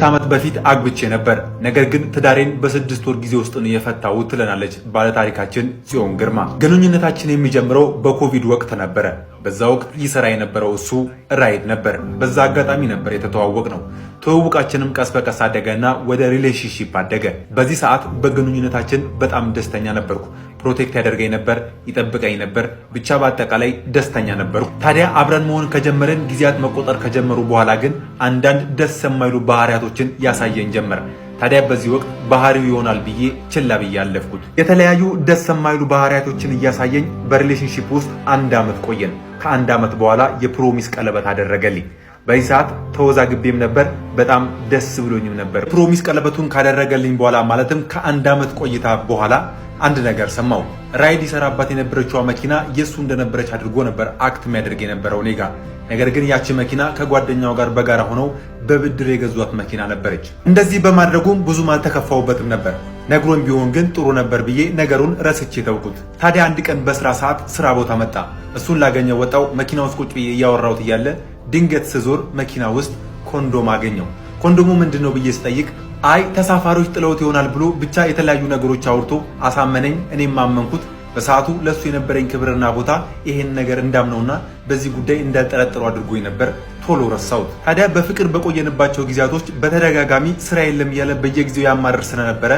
ዓመት በፊት አግብቼ ነበር። ነገር ግን ትዳሬን በ6 ወር ጊዜ ውስጥ ነው የፈታሁት ትለናለች ባለታሪካችን ጽዮን ግርማ። ግንኙነታችን የሚጀምረው በኮቪድ ወቅት ነበረ። በዛ ወቅት ይሰራ የነበረው እሱ ራይድ ነበር። በዛ አጋጣሚ ነበር የተተዋወቅ ነው። ትውውቃችንም ቀስ በቀስ አደገና ወደ ሪሌሽንሺፕ አደገ። በዚህ ሰዓት በግንኙነታችን በጣም ደስተኛ ነበርኩ። ፕሮቴክት ያደርገኝ ነበር፣ ይጠብቀኝ ነበር። ብቻ በአጠቃላይ ደስተኛ ነበርኩ። ታዲያ አብረን መሆን ከጀመረን ጊዜያት መቆጠር ከጀመሩ በኋላ ግን አንዳንድ ደስ የማይሉ ባህሪያቶችን ያሳየን ጀመር። ታዲያ በዚህ ወቅት ባህሪው ይሆናል ብዬ ችላ ብዬ አለፍኩት። የተለያዩ ደስ የማይሉ ባህሪያቶችን እያሳየኝ በሪሌሽንሺፕ ውስጥ 1 ዓመት ቆየን። ከ1 ዓመት በኋላ የፕሮሚስ ቀለበት አደረገልኝ። በዚህ ሰዓት ተወዛግቤም ነበር፣ በጣም ደስ ብሎኝም ነበር። ፕሮሚስ ቀለበቱን ካደረገልኝ በኋላ ማለትም ከ1 ዓመት ቆይታ በኋላ አንድ ነገር ሰማው። ራይድ ይሰራባት የነበረችው መኪና የሱ እንደነበረች አድርጎ ነበር አክት የሚያደርግ የነበረው እኔ ጋር። ነገር ግን ያቺ መኪና ከጓደኛው ጋር በጋራ ሆነው በብድር የገዟት መኪና ነበረች። እንደዚህ በማድረጉም ብዙም አልተከፋውበትም ነበር። ነግሮኝ ቢሆን ግን ጥሩ ነበር ብዬ ነገሩን ረስቼ ተውኩት። ታዲያ አንድ ቀን በስራ ሰዓት ስራ ቦታ መጣ። እሱን ላገኘው ወጣው። መኪና ውስጥ ቁጭ ብዬ እያወራሁት እያለ ድንገት ስዞር መኪና ውስጥ ኮንዶም አገኘው። ኮንዶሙ ምንድነው ብዬ ስጠይቅ አይ ተሳፋሪዎች ጥለውት ይሆናል ብሎ ብቻ የተለያዩ ነገሮች አውርቶ አሳመነኝ። እኔም ማመንኩት። በሰዓቱ ለሱ የነበረኝ ክብርና ቦታ ይሄን ነገር እንዳምነውና በዚህ ጉዳይ እንዳልጠረጥሩ አድርጎኝ ነበር። ቶሎ ረሳሁት። ታዲያ በፍቅር በቆየንባቸው ጊዜያቶች በተደጋጋሚ ስራ የለም እያለ በየጊዜው ያማረር ስለነበረ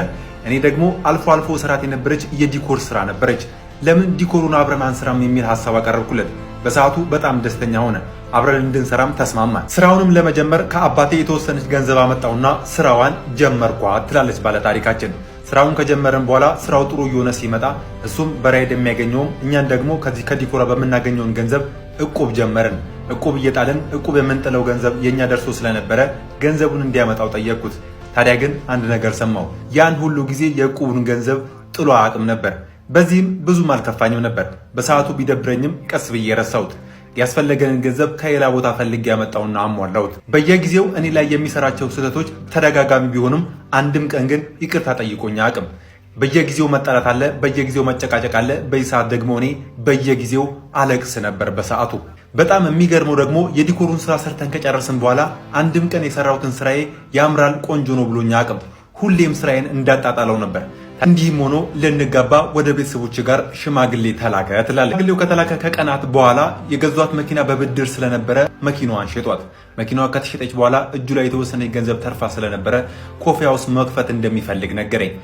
እኔ ደግሞ አልፎ አልፎ ስራት የነበረች የዲኮር ስራ ነበረች። ለምን ዲኮሩን አብረን አንስራም የሚል ሐሳብ አቀረብኩለት። በሰዓቱ በጣም ደስተኛ ሆነ። አብረን እንድንሰራም ተስማማን። ስራውንም ለመጀመር ከአባቴ የተወሰነች ገንዘብ አመጣውና ስራዋን ጀመርኳት ትላለች ባለታሪካችን። ስራውን ከጀመረን በኋላ ስራው ጥሩ እየሆነ ሲመጣ እሱም በራይድ የሚያገኘውም እኛን ደግሞ ከዚህ ከዲኮራ በምናገኘውን ገንዘብ እቁብ ጀመርን። እቁብ እየጣልን እቁብ የምንጥለው ገንዘብ የኛ ደርሶ ስለነበረ ገንዘቡን እንዲያመጣው ጠየቅኩት። ታዲያ ግን አንድ ነገር ሰማው። ያን ሁሉ ጊዜ የእቁቡን ገንዘብ ጥሎ አያውቅም ነበር። በዚህም ብዙም አልከፋኝም ነበር። በሰዓቱ ቢደብረኝም ቀስ ብዬ ረሳሁት። ያስፈለገንን ገንዘብ ከሌላ ቦታ ፈልጌ ያመጣውና አሟላሁት። በየጊዜው እኔ ላይ የሚሰራቸው ስህተቶች ተደጋጋሚ ቢሆንም አንድም ቀን ግን ይቅርታ ጠይቆኝ አያውቅም። በየጊዜው መጣላት አለ፣ በየጊዜው መጨቃጨቅ አለ። በዚህ ሰዓት ደግሞ እኔ በየጊዜው አለቅስ ነበር በሰዓቱ። በጣም የሚገርመው ደግሞ የዲኮሩን ስራ ሰርተን ከጨረስን በኋላ አንድም ቀን የሰራሁትን ስራዬ ያምራል፣ ቆንጆ ነው ብሎኝ አያውቅም። ሁሌም ስራዬን እንዳጣጣለው ነበር። እንዲህም ሆኖ ልንጋባ ወደ ቤተሰቦች ጋር ሽማግሌ ተላከ ትላለች። ሽማግሌው ከተላከ ከቀናት በኋላ የገዟት መኪና በብድር ስለነበረ መኪናዋን ሸጧት። መኪናዋ ከተሸጠች በኋላ እጁ ላይ የተወሰነ ገንዘብ ተርፋ ስለነበረ ኮፊያ ውስጥ መክፈት እንደሚፈልግ ነገረኝ።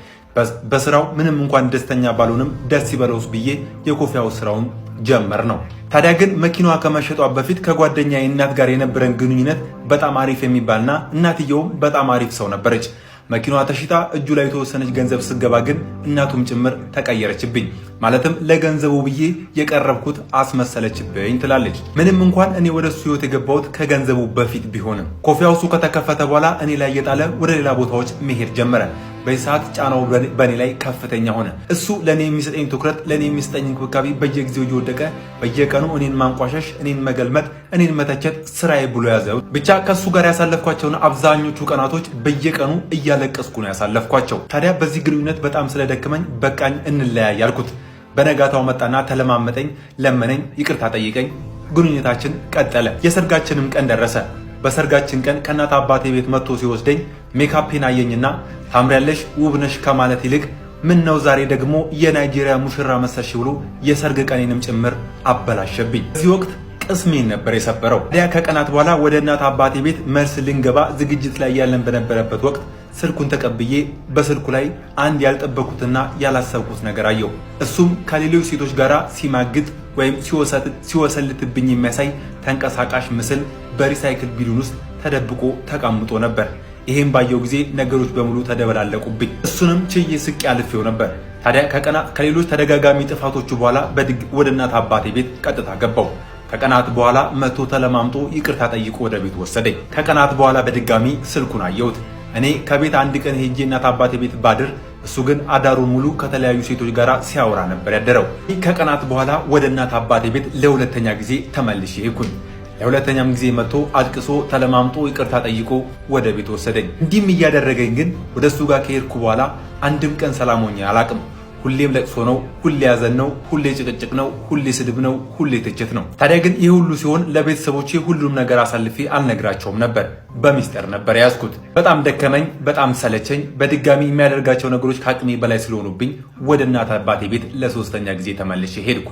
በስራው ምንም እንኳን ደስተኛ ባልሆንም ደስ ይበለውስ ብዬ የኮፊያው ስራውን ጀመር ነው። ታዲያ ግን መኪናዋ ከመሸጧ በፊት ከጓደኛ እናት ጋር የነበረን ግንኙነት በጣም አሪፍ የሚባልና እናትየውም በጣም አሪፍ ሰው ነበረች። መኪናዋ ተሽጣ እጁ ላይ የተወሰነች ገንዘብ ስገባ ግን እናቱም ጭምር ተቀየረችብኝ። ማለትም ለገንዘቡ ብዬ የቀረብኩት አስመሰለችብኝ ትላለች። ምንም እንኳን እኔ ወደ እሱ ህይወት የገባሁት ከገንዘቡ በፊት ቢሆንም ኮፊ ሃውሱ ከተከፈተ በኋላ እኔ ላይ እየጣለ ወደ ሌላ ቦታዎች መሄድ ጀመረ። በዚህ ሰዓት ጫናው በእኔ ላይ ከፍተኛ ሆነ። እሱ ለእኔ የሚሰጠኝ ትኩረት፣ ለእኔ የሚሰጠኝ እንክብካቤ በየጊዜው እየወደቀ በየቀኑ እኔን ማንቋሸሽ፣ እኔን መገልመጥ፣ እኔን መተቸት ስራዬ ብሎ ያዘው። ብቻ ከእሱ ጋር ያሳለፍኳቸውን አብዛኞቹ ቀናቶች በየቀኑ እያለቀስኩ ነው ያሳለፍኳቸው። ታዲያ በዚህ ግንኙነት በጣም ስለደከመኝ በቃኝ እንለያይ ያልኩት። በነጋታው መጣና ተለማመጠኝ፣ ለመነኝ፣ ይቅርታ ጠይቀኝ። ግንኙነታችን ቀጠለ። የሰርጋችንም ቀን ደረሰ። በሰርጋችን ቀን ከእናት አባቴ ቤት መጥቶ ሲወስደኝ ሜካፔን አየኝና ታምሪያለሽ፣ ውብነሽ ከማለት ይልቅ ምን ነው ዛሬ ደግሞ የናይጄሪያ ሙሽራ መሰልሽ ብሎ የሰርግ ቀኔንም ጭምር አበላሸብኝ። በዚህ ወቅት ቅስሜን ነበር የሰበረው። ታዲያ ከቀናት በኋላ ወደ እናት አባቴ ቤት መልስ ልንገባ ዝግጅት ላይ ያለን በነበረበት ወቅት ስልኩን ተቀብዬ በስልኩ ላይ አንድ ያልጠበኩትና ያላሰብኩት ነገር አየሁ። እሱም ከሌሎች ሴቶች ጋር ሲማግጥ ወይም ሲወሰልትብኝ የሚያሳይ ተንቀሳቃሽ ምስል በሪሳይክል ቢሉን ውስጥ ተደብቆ ተቀምጦ ነበር። ይሄን ባየው ጊዜ ነገሮች በሙሉ ተደበላለቁብኝ። እሱንም ችዬ ስቄ አልፌው ነበር። ታዲያ ከሌሎች ተደጋጋሚ ጥፋቶቹ በኋላ ወደ እናት አባቴ ቤት ቀጥታ ገባው። ከቀናት በኋላ መቶ ተለማምጦ ይቅርታ ጠይቆ ወደ ቤት ወሰደኝ። ከቀናት በኋላ በድጋሚ ስልኩን አየሁት። እኔ ከቤት አንድ ቀን ሄጄ እናት አባቴ ቤት ባድር፣ እሱ ግን አዳሩን ሙሉ ከተለያዩ ሴቶች ጋር ሲያወራ ነበር ያደረው። ከቀናት በኋላ ወደ እናት አባቴ ቤት ለሁለተኛ ጊዜ ተመልሼ ሄድኩኝ። ለሁለተኛም ጊዜ መጥቶ አልቅሶ ተለማምጦ ይቅርታ ጠይቆ ወደ ቤት ወሰደኝ። እንዲህም እያደረገኝ ግን ወደ እሱ ጋር ከሄድኩ በኋላ አንድም ቀን ሰላም ሆኜ አላቅም። ሁሌም ለቅሶ ነው፣ ሁሌ ያዘን ነው፣ ሁሌ ጭቅጭቅ ነው፣ ሁሌ ስድብ ነው፣ ሁሌ ትችት ነው። ታዲያ ግን ይህ ሁሉ ሲሆን ለቤተሰቦቼ ሁሉም ነገር አሳልፌ አልነግራቸውም ነበር። በሚስጥር ነበር ያዝኩት። በጣም ደከመኝ፣ በጣም ሰለቸኝ። በድጋሚ የሚያደርጋቸው ነገሮች ከአቅሜ በላይ ስለሆኑብኝ ወደ እናት አባቴ ቤት ለሶስተኛ ጊዜ ተመልሼ ሄድኩ።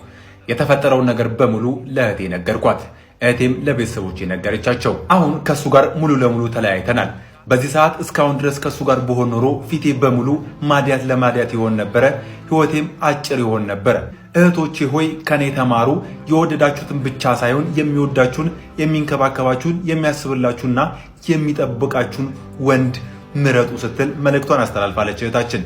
የተፈጠረውን ነገር በሙሉ ለእህቴ ነገርኳት። እህቴም ለቤተሰቦቼ ነገረቻቸው። አሁን ከሱ ጋር ሙሉ ለሙሉ ተለያይተናል። በዚህ ሰዓት እስካሁን ድረስ ከሱ ጋር በሆን ኖሮ ፊቴ በሙሉ ማዲያት ለማዲያት ይሆን ነበረ፣ ህይወቴም አጭር ይሆን ነበረ። እህቶቼ ሆይ ከኔ ተማሩ። የወደዳችሁትን ብቻ ሳይሆን የሚወዳችሁን፣ የሚንከባከባችሁን፣ የሚያስብላችሁና የሚጠብቃችሁን ወንድ ምረጡ ስትል መልእክቷን አስተላልፋለች እህታችን።